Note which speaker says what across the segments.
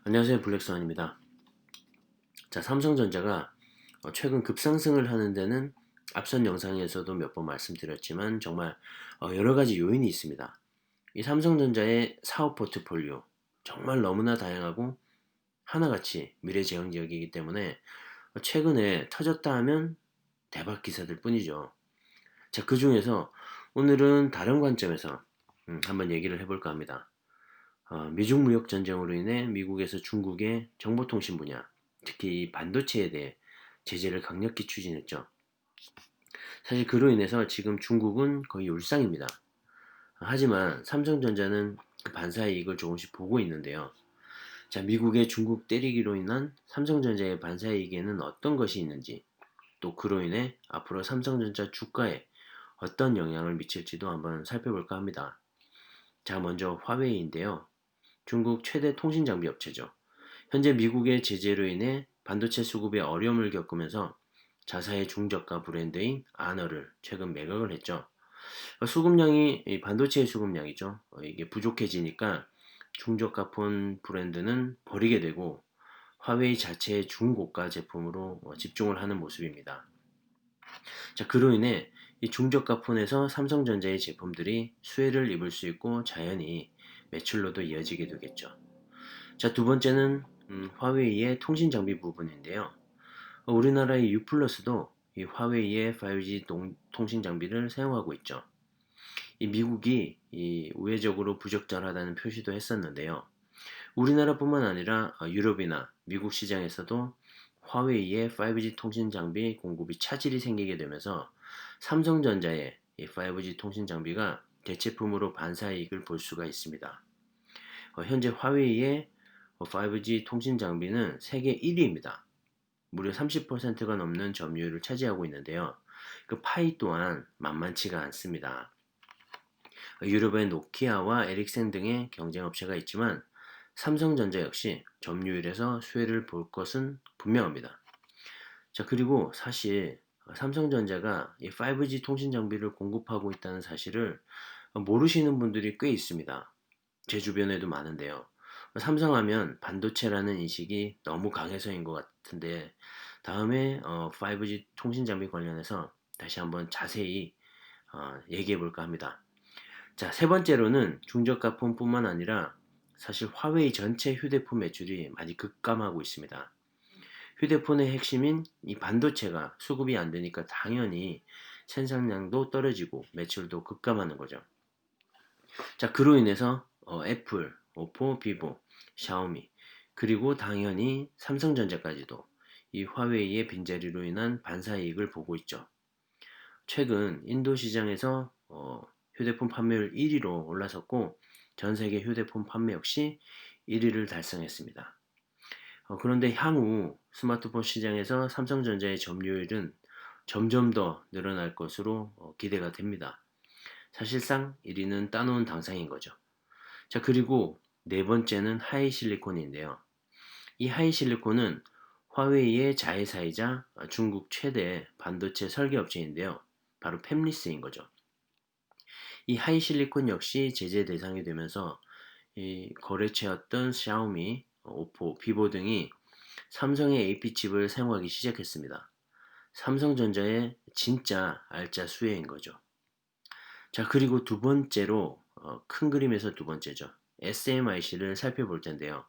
Speaker 1: 안녕하세요. 블랙스완입니다. 자, 삼성전자가 최근 급상승을 하는 데는 앞선 영상에서도 몇 번 말씀드렸지만 정말 여러 가지 요인이 있습니다. 이 삼성전자의 사업 포트폴리오 정말 너무나 다양하고 하나같이 미래지향적이기 때문에 최근에 터졌다 하면 대박 기사들 뿐이죠. 자, 그 중에서 오늘은 다른 관점에서 한번 얘기를 해볼까 합니다. 미중 무역 전쟁으로 인해 미국에서 중국의 정보통신 분야, 특히 이 반도체에 대해 제재를 강력히 추진했죠. 사실 그로 인해서 지금 중국은 거의 울상입니다. 하지만 삼성전자는 그 반사의 이익을 조금씩 보고 있는데요. 자, 미국의 중국 때리기로 인한 삼성전자의 반사의 이익에는 어떤 것이 있는지, 또 그로 인해 앞으로 삼성전자 주가에 어떤 영향을 미칠지도 한번 살펴볼까 합니다. 자, 먼저 화웨이인데요. 중국 최대 통신 장비 업체죠. 현재 미국의 제재로 인해 반도체 수급에 어려움을 겪으면서 자사의 중저가 브랜드인 아너를 최근 매각을 했죠. 수급량이 반도체의 수급량이죠. 이게 부족해지니까 중저가 폰 브랜드는 버리게 되고 화웨이 자체의 중고가 제품으로 집중을 하는 모습입니다. 자, 그로 인해 이 중저가 폰에서 삼성전자의 제품들이 수혜를 입을 수 있고 자연히 매출로도 이어지게 되겠죠. 자, 두 번째는 화웨이의 통신 장비 부분인데요. 우리나라의 유플러스도 이 화웨이의 5G 통신 장비를 사용하고 있죠. 이 미국이 이 우회적으로 부적절하다는 표시도 했었는데요. 우리나라뿐만 아니라 유럽이나 미국 시장에서도 화웨이의 5G 통신 장비 공급이 차질이 생기게 되면서 삼성전자의 이 5G 통신 장비가 대체품으로 반사이익을 볼 수가 있습니다. 현재 화웨이의 5G 통신 장비는 세계 1위입니다. 무려 30%가 넘는 점유율을 차지하고 있는데요. 그 파이 또한 만만치가 않습니다. 유럽의 노키아와 에릭센 등의 경쟁 업체가 있지만 삼성전자 역시 점유율에서 수혜를 볼 것은 분명합니다. 자, 그리고 사실 삼성전자가 이 5G 통신 장비를 공급하고 있다는 사실을 모르시는 분들이 꽤 있습니다. 제 주변에도 많은데요. 삼성하면 반도체라는 인식이 너무 강해서인 것 같은데 다음에 5G 통신 장비 관련해서 다시 한번 자세히 얘기해 볼까 합니다. 자, 세 번째로는 중저가 폰뿐만 아니라 사실 화웨이 전체 휴대폰 매출이 많이 급감하고 있습니다. 휴대폰의 핵심인 이 반도체가 수급이 안 되니까 당연히 생산량도 떨어지고 매출도 급감하는 거죠. 자, 그로 인해서 애플, 오포, 비보, 샤오미, 그리고 당연히 삼성전자까지도 이 화웨이의 빈자리로 인한 반사이익을 보고 있죠. 최근 인도 시장에서 휴대폰 판매율 1위로 올라섰고 전 세계 휴대폰 판매 역시 1위를 달성했습니다. 그런데 향후 스마트폰 시장에서 삼성전자의 점유율은 점점 더 늘어날 것으로 기대가 됩니다. 사실상 1위는 따놓은 당상인 거죠. 자, 그리고 네 번째는 하이실리콘인데요. 이 하이실리콘은 화웨이의 자회사이자 중국 최대 반도체 설계 업체인데요. 바로 팹리스인 거죠. 이 하이실리콘 역시 제재 대상이 되면서 이 거래처였던 샤오미, 오포, 비보 등이 삼성의 AP칩을 사용하기 시작했습니다. 삼성전자의 진짜 알짜 수혜인 거죠. 자, 그리고 두 번째로 큰 그림에서 두 번째죠. SMIC를 살펴볼 텐데요.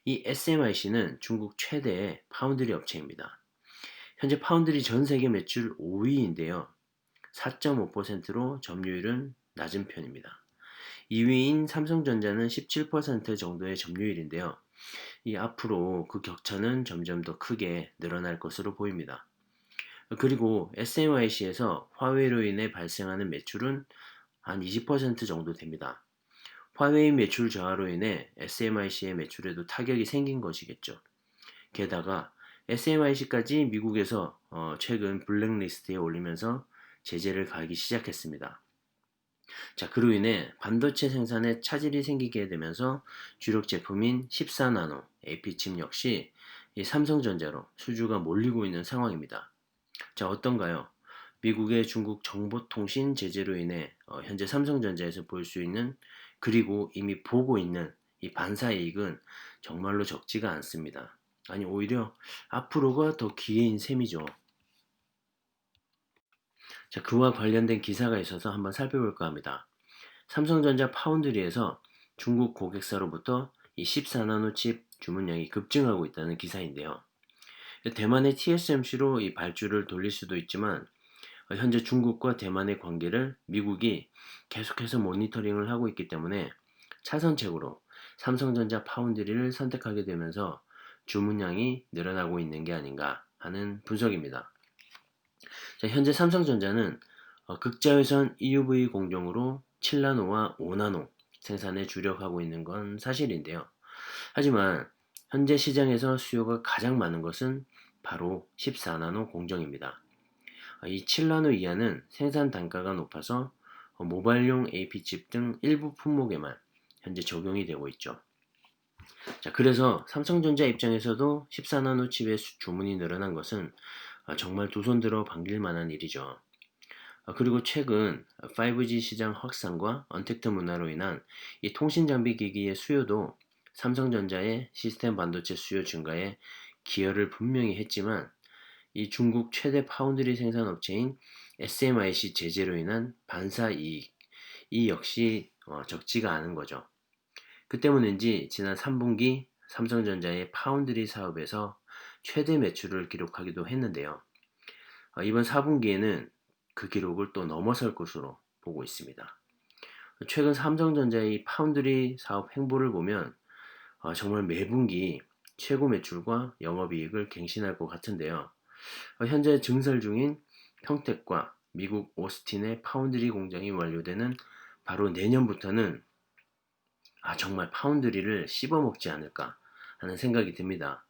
Speaker 1: 이 SMIC는 중국 최대의 파운드리 업체입니다. 현재 파운드리 전 세계 매출 5위인데요. 4.5%로 점유율은 낮은 편입니다. 2위인 삼성전자는 17% 정도의 점유율인데요. 이 앞으로 그 격차는 점점 더 크게 늘어날 것으로 보입니다. 그리고 SMIC에서 화웨이로 인해 발생하는 매출은 한 20% 정도 됩니다. 화웨이 매출 저하로 인해 SMIC의 매출에도 타격이 생긴 것이겠죠. 게다가 SMIC까지 미국에서 최근 블랙리스트에 올리면서 제재를 가하기 시작했습니다. 자, 그로 인해 반도체 생산에 차질이 생기게 되면서 주력 제품인 14나노 AP칩 역시 이 삼성전자로 수주가 몰리고 있는 상황입니다. 자, 어떤가요? 미국의 중국 정보통신 제재로 인해 현재 삼성전자에서 볼 수 있는, 그리고 이미 보고 있는 이 반사이익은 정말로 적지가 않습니다. 아니 오히려 앞으로가 더 기회인 셈이죠. 자, 그와 관련된 기사가 있어서 한번 살펴볼까 합니다. 삼성전자 파운드리에서 중국 고객사로부터 이 14나노 칩 주문량이 급증하고 있다는 기사인데요. 대만의 TSMC로 이 발주를 돌릴 수도 있지만 현재 중국과 대만의 관계를 미국이 계속해서 모니터링을 하고 있기 때문에 차선책으로 삼성전자 파운드리를 선택하게 되면서 주문량이 늘어나고 있는 게 아닌가 하는 분석입니다. 자, 현재 삼성전자는 극자외선 EUV 공정으로 7나노와 5나노 생산에 주력하고 있는 건 사실인데요. 하지만 현재 시장에서 수요가 가장 많은 것은 바로 14나노 공정입니다. 이 7나노 이하는 생산 단가가 높아서 모바일용 AP칩 등 일부 품목에만 현재 적용이 되고 있죠. 자, 그래서 삼성전자 입장에서도 14나노 칩의 주문이 늘어난 것은 정말 두 손 들어 반길 만한 일이죠. 그리고 최근 5G 시장 확산과 언택트 문화로 인한 이 통신 장비 기기의 수요도 삼성전자의 시스템 반도체 수요 증가에 기여를 분명히 했지만 이 중국 최대 파운드리 생산 업체인 SMIC 제재로 인한 반사 이익 이 역시 적지가 않은 거죠. 그 때문인지 지난 3분기 삼성전자의 파운드리 사업에서 최대 매출을 기록하기도 했는데요. 이번 4분기에는 그 기록을 또 넘어설 것으로 보고 있습니다. 최근 삼성전자의 파운드리 사업 행보를 보면 정말 매분기 최고 매출과 영업이익을 갱신할 것 같은데요. 현재 증설 중인 평택과 미국 오스틴의 파운드리 공장이 완료되는 바로 내년부터는 정말 파운드리를 씹어먹지 않을까 하는 생각이 듭니다.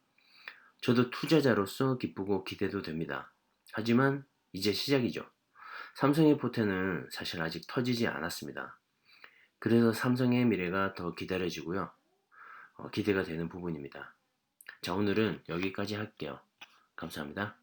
Speaker 1: 저도 투자자로서 기쁘고 기대도 됩니다. 하지만 이제 시작이죠. 삼성의 포텐은 사실 아직 터지지 않았습니다. 그래서 삼성의 미래가 더 기다려지고요. 기대가 되는 부분입니다. 자, 오늘은 여기까지 할게요. 감사합니다.